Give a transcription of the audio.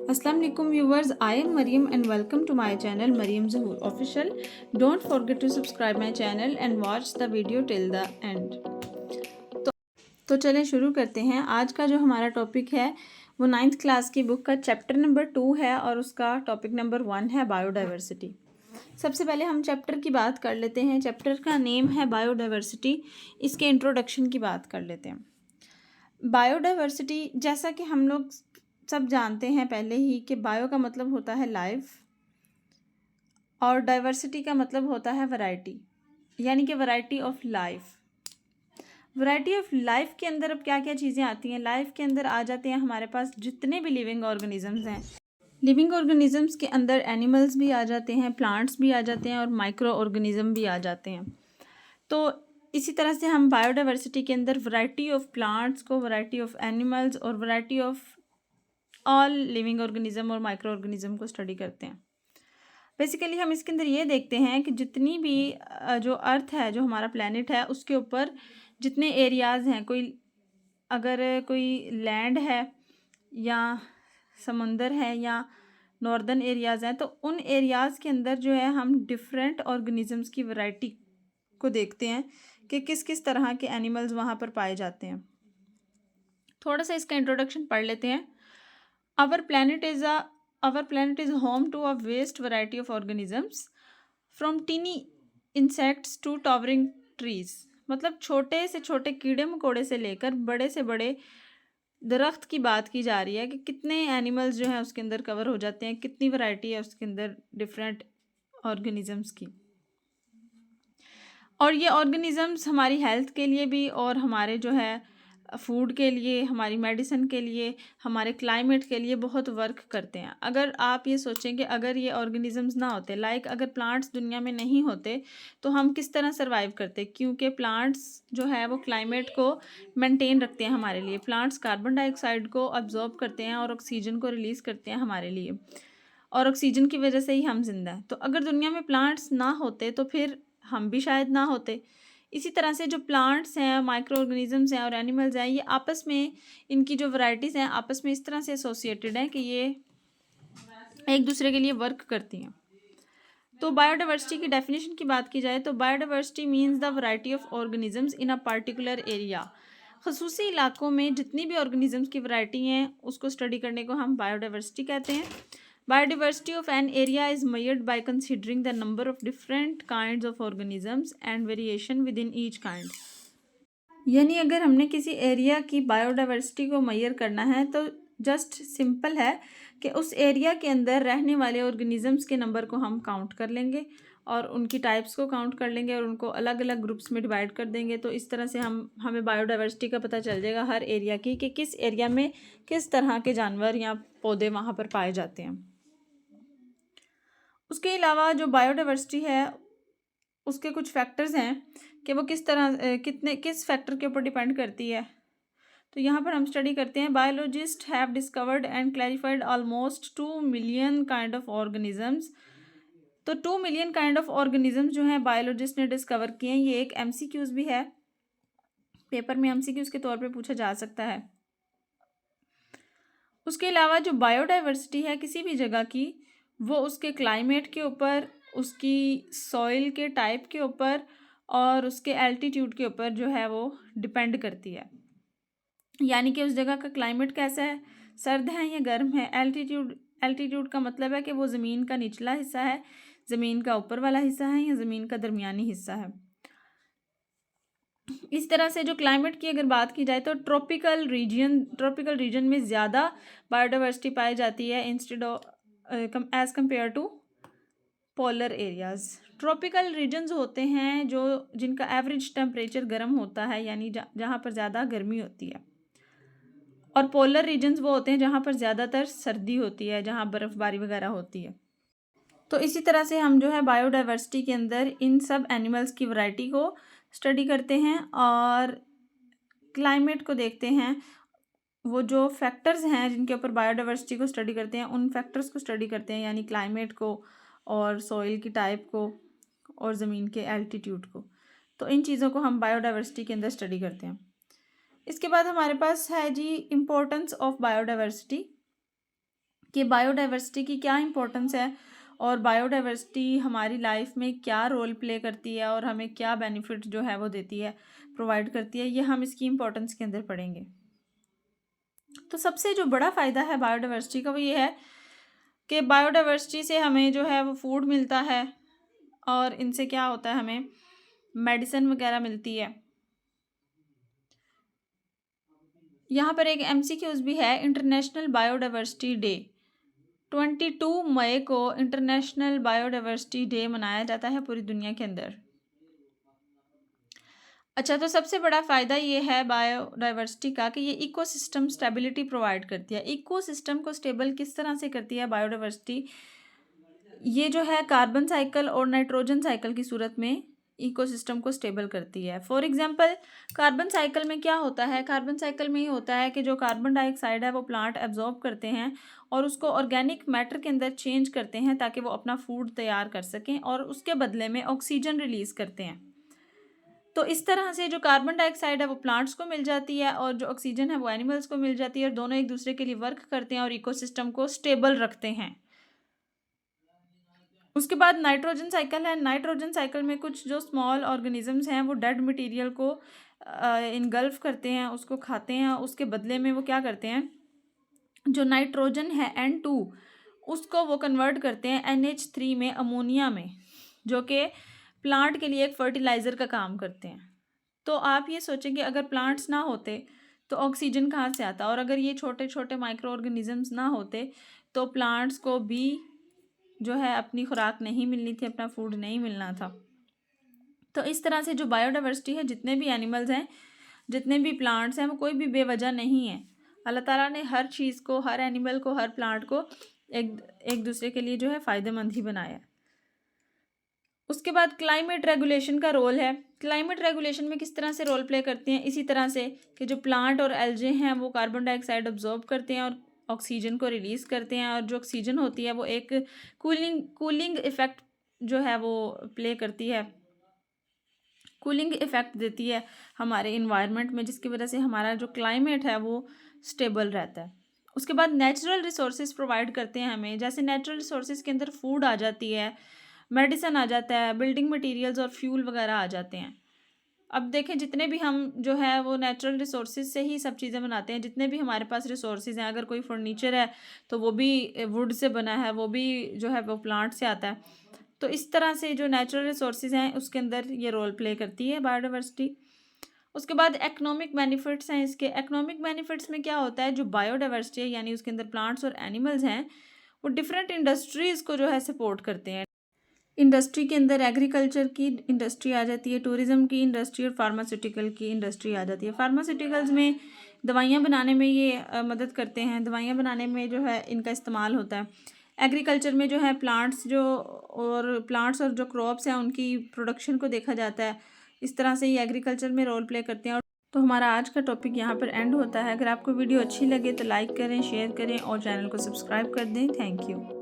Assalamu alaikum viewers, I am Mariam and welcome to my channel Mariam Zahoor Official. Don't forget to subscribe my channel and watch the video till the end. तो चलें शुरू करते हैं। आज का जो हमारा टॉपिक है वो 9th क्लास की बुक का चैप्टर नंबर 2 है और उसका टॉपिक नंबर 1 है बायोडाइवर्सिटी। सबसे पहले हम चैप्टर की बात कर लेते हैं। चैप्टर का नेम है बायोडाइवर्सिटी। इसके इंट्रोडक्शन की बात कर लेते हैं। बायोडाइवर्सिटी, जैसा कि हम लोग सब जानते हैं पहले ही कि बायो का मतलब होता है लाइफ और डाइवर्सिटी का मतलब होता है वैरायटी, यानी कि variety of life. Variety of life के अंदर अब क्या क्या चीज़ें आती हैं? लाइफ के अंदर आ जाते हैं हमारे पास जितने भी लिविंग ऑर्गेनिजम्स हैं। लिविंग ऑर्गेनिजम्स के अंदर एनिमल्स भी आ जाते हैं, प्लांट्स भी आ जाते हैं और माइक्रो ऑर्गेनिज्म भी आ जाते हैं। तो इसी तरह से हम बायोडाइवर्सिटी के अंदर वैरायटी ऑफ प्लांट्स को, वैरायटी ऑफ एनिमल्स और variety of all living organism और माइक्रो ऑर्गेनिज्म को स्टडी करते हैं। बेसिकली हम इसके अंदर ये देखते हैं कि जितनी भी जो अर्थ है, जो हमारा प्लेनेट है, उसके ऊपर जितने एरियाज़ हैं, अगर कोई लैंड है या समंदर है या नॉर्दर्न एरियाज़ हैं, तो उन एरियाज़ के अंदर जो है हम डिफरेंट ऑर्गेनिजम्स की वैरायटी को देखते हैं कि किस किस तरह के एनिमल्स वहाँ पर पाए जाते हैं। थोड़ा सा इसका इंट्रोडक्शन पढ़ लेते हैं। Our planet is home to a vast variety of organisms, from teeny insects to towering trees. मतलब छोटे से छोटे कीड़े मकोड़े से लेकर बड़े से बड़े दरख्त की बात की जा रही है कि कितने एनिमल्स जो हैं उसके अंदर कवर हो जाते हैं, कितनी वैरायटी है उसके अंदर डिफरेंट ऑर्गेनिजम्स की। और ये ऑर्गेनिजम्स हमारी हेल्थ के लिए भी और हमारे जो है फूड के लिए, हमारी मेडिसिन के लिए, हमारे क्लाइमेट के लिए बहुत वर्क करते हैं। अगर आप ये सोचें कि अगर ये ऑर्गेनिजम्स ना होते, अगर प्लांट्स दुनिया में नहीं होते, तो हम किस तरह सर्वाइव करते? क्योंकि प्लांट्स जो है वो क्लाइमेट को मेंटेन रखते हैं हमारे लिए। प्लांट्स कार्बन डाइऑक्साइड को अब्जॉर्ब करते हैं और ऑक्सीजन को रिलीज़ करते हैं हमारे लिए, और ऑक्सीजन की वजह से ही हम जिंदा हैं। तो अगर दुनिया में प्लांट्स ना होते तो फिर हम भी शायद ना होते। इसी तरह से जो प्लांट्स हैं, माइक्रो ऑर्गेनिजम्स हैं और एनिमल्स हैं, ये आपस में, इनकी जो वैरायटीज़ हैं आपस में इस तरह से एसोसिएटेड हैं कि ये एक दूसरे के लिए वर्क करती हैं। तो बायोडाइवर्सिटी की डेफिनेशन की बात की जाए तो biodiversity means the variety of organisms in a particular area. खसूसी इलाकों में जितनी भी ऑर्गेनिजम्स की वैरायटी हैं उसको स्टडी करने को हम बायोडाइवर्सिटी कहते हैं। Biodiversity of an area is measured by considering the number of different kinds of organisms and variation within each kind. यानी अगर हमने किसी एरिया की बायोडाइवर्सिटी को मेजर करना है तो जस्ट सिंपल है कि उस एरिया के अंदर रहने वाले ऑर्गेनिजम्स के नंबर को हम काउंट कर लेंगे और उनकी टाइप्स को काउंट कर लेंगे और उनको अलग अलग ग्रुप्स में डिवाइड कर देंगे। तो इस तरह से हमें बायोडाइवर्सिटी का पता चल जाएगा हर एरिया की कि किस एरिया में किस तरह के जानवर या पौधे वहाँ पर पाए जाते हैं। उसके अलावा जो बायोडाइवर्सिटी है उसके कुछ फैक्टर्स हैं कि वो किस फैक्टर के ऊपर डिपेंड करती है। तो यहाँ पर हम स्टडी करते हैं। Biologist have discovered and clarified almost 2 million kind of organisms. तो 2 मिलियन काइंड ऑफ ऑर्गेनिजम्स जो हैं बायोलॉजिस्ट ने डिस्कवर किए हैं। ये एक MCQs भी है, पेपर में MCQs के तौर पे पूछा जा सकता है। उसके अलावा जो बायोडाइवर्सिटी है किसी भी जगह की, वो उसके क्लाइमेट के ऊपर, उसकी सॉइल के टाइप के ऊपर और उसके एल्टीट्यूड के ऊपर जो है वो डिपेंड करती है। यानी कि उस जगह का क्लाइमेट कैसा है, सर्द है या गर्म है। एल्टीट्यूड का मतलब है कि वो ज़मीन का निचला हिस्सा है, ज़मीन का ऊपर वाला हिस्सा है या ज़मीन का दरमियानी हिस्सा है। इस तरह से जो क्लाइमेट की अगर बात की जाए तो ट्रॉपिकल रीजन में ज़्यादा बायोडाइवर्सिटी पाई जाती है instead of as compare to polar areas. Tropical regions होते हैं जिनका एवरेज टेम्परेचर गर्म होता है, यानी जहाँ पर ज़्यादा गर्मी होती है, और पोलर रीजन्स वो होते हैं जहाँ पर ज़्यादातर सर्दी होती है, जहाँ बर्फ़बारी वगैरह होती है। तो इसी तरह से हम जो है बायोडाइवर्सिटी के अंदर इन सब एनिमल्स की वैरायटी को स्टडी करते हैं और क्लाइमेट को देखते हैं। वो जो फैक्टर्स हैं जिनके ऊपर बायोडाइवर्सिटी को स्टडी करते हैं, उन फैक्टर्स को स्टडी करते हैं, यानी क्लाइमेट को और सॉइल की टाइप को और ज़मीन के एल्टीट्यूड को। तो इन चीज़ों को हम बायोडाइवर्सिटी के अंदर स्टडी करते हैं। इसके बाद हमारे पास है जी इम्पोर्टेंस ऑफ बायोडाइवर्सिटी। कि बायोडाइवर्सिटी की क्या इंपॉर्टेंस है और बायोडाइवर्सिटी हमारी लाइफ में क्या रोल प्ले करती है और हमें क्या बेनिफिट जो है वो देती है, प्रोवाइड करती है, ये हम इसकी इंपॉर्टेंस के अंदर पढ़ेंगे। तो सबसे जो बड़ा फ़ायदा है बायोडाइवर्सिटी का वो ये है कि बायोडाइवर्सिटी से हमें जो है वो फूड मिलता है और इनसे क्या होता है, हमें मेडिसिन वगैरह मिलती है। यहाँ पर एक एमसीक्यूज भी है। इंटरनेशनल बायोडाइवर्सिटी डे 22 मई को इंटरनेशनल बायोडाइवर्सिटी डे मनाया जाता है पूरी दुनिया के अंदर। अच्छा, तो सबसे बड़ा फ़ायदा ये है बायोडाइवर्सिटी का कि ये इकोसिस्टम स्टेबिलिटी प्रोवाइड करती है। इकोसिस्टम को स्टेबल किस तरह से करती है बायोडाइवर्सिटी? ये जो है कार्बन साइकिल और नाइट्रोजन साइकिल की सूरत में इकोसिस्टम को स्टेबल करती है। फॉर एग्जांपल, कार्बन साइकिल में क्या होता है? कार्बन साइकिल में ये होता है कि जो कार्बन डाइऑक्साइड है वो प्लांट एब्जॉर्ब करते हैं और उसको ऑर्गेनिक मैटर के अंदर चेंज करते हैं ताकि वो अपना फूड तैयार कर सकें और उसके बदले में ऑक्सीजन रिलीज़ करते हैं। तो इस तरह से जो कार्बन डाइऑक्साइड है वो प्लांट्स को मिल जाती है और जो ऑक्सीजन है वो एनिमल्स को मिल जाती है और दोनों एक दूसरे के लिए वर्क करते हैं और इकोसिस्टम को स्टेबल रखते हैं। उसके बाद नाइट्रोजन साइकिल है। नाइट्रोजन साइकिल में कुछ जो स्मॉल ऑर्गेनिजम्स हैं वो डेड मटेरियल को इनगल्फ करते हैं, उसको खाते हैं। उसके बदले में वो क्या करते हैं, जो नाइट्रोजन है N2 उसको वो कन्वर्ट करते हैं NH3 में, अमोनिया में, जो कि प्लांट के लिए एक फर्टिलाइज़र का काम करते हैं। तो आप ये सोचें कि अगर प्लांट्स ना होते तो ऑक्सीजन कहाँ से आता, और अगर ये छोटे छोटे माइक्रो ऑर्गेनिजम्स ना होते तो प्लांट्स को भी जो है अपनी खुराक नहीं मिलनी थी, अपना फूड नहीं मिलना था। तो इस तरह से जो बायोडाइवर्सिटी है, जितने भी एनिमल्स हैं, जितने भी प्लांट्स हैं, वो कोई भी बेवजह नहीं है। अल्लाह ताला ने हर चीज़ को, हर एनिमल को, हर प्लांट को एक दूसरे के लिए जो है फ़ायदेमंद ही बनाया है। उसके बाद क्लाइमेट रेगुलेशन का रोल है। क्लाइमेट रेगुलेशन में किस तरह से रोल प्ले करती हैं? इसी तरह से कि जो प्लांट और एल्जे हैं वो कार्बन डाइऑक्साइड ऑब्जॉर्ब करते हैं और ऑक्सीजन को रिलीज़ करते हैं, और जो ऑक्सीजन होती है वो एक कूलिंग इफ़ेक्ट जो है वो प्ले करती है, कूलिंग इफ़ेक्ट देती है हमारे इन्वायरमेंट में, जिसकी वजह से हमारा जो क्लाइमेट है वो स्टेबल रहता है। उसके बाद नेचुरल रिसोर्सेज प्रोवाइड करते हैं हमें। जैसे नेचुरल रिसोर्सेज के अंदर फूड आ जाती है, मेडिसिन आ जाता है, बिल्डिंग मटेरियल्स और फ्यूल वगैरह आ जाते हैं। अब देखें, जितने भी हम जो है वो नेचुरल रिसोर्सेज से ही सब चीज़ें बनाते हैं। जितने भी हमारे पास रिसोर्सेज हैं, अगर कोई फर्नीचर है तो वो भी वुड से बना है, वो भी जो है वो प्लांट से आता है। तो इस तरह से जो नेचुरल रिसोर्सेज हैं उसके अंदर ये रोल प्ले करती है बायोडाइवर्सिटी। उसके बाद इकोनॉमिक बेनिफिट्स हैं इसके। इकोनॉमिक बेनिफिट्स में क्या होता है, जो बायोडाइवर्सिटी है यानी उसके अंदर प्लांट्स और एनिमल्स हैं, वो डिफरेंट इंडस्ट्रीज़ को जो है सपोर्ट करते हैं। इंडस्ट्री के अंदर एग्रीकल्चर की इंडस्ट्री आ जाती है, टूरिज़्म की इंडस्ट्री और फार्मास्यूटिकल की इंडस्ट्री आ जाती है। फार्मास्यूटिकल्स में दवाइयाँ बनाने में ये मदद करते हैं, दवाइयाँ बनाने में जो है इनका इस्तेमाल होता है। एग्रीकल्चर में जो है प्लांट्स और जो क्रॉप्स हैं उनकी प्रोडक्शन को देखा जाता है। इस तरह से ये एग्रीकल्चर में रोल प्ले करते हैं। और तो हमारा आज का टॉपिक यहाँ पर एंड होता है। अगर आपको वीडियो अच्छी लगे तो लाइक करें, शेयर करें और चैनल को सब्सक्राइब कर दें। Thank you.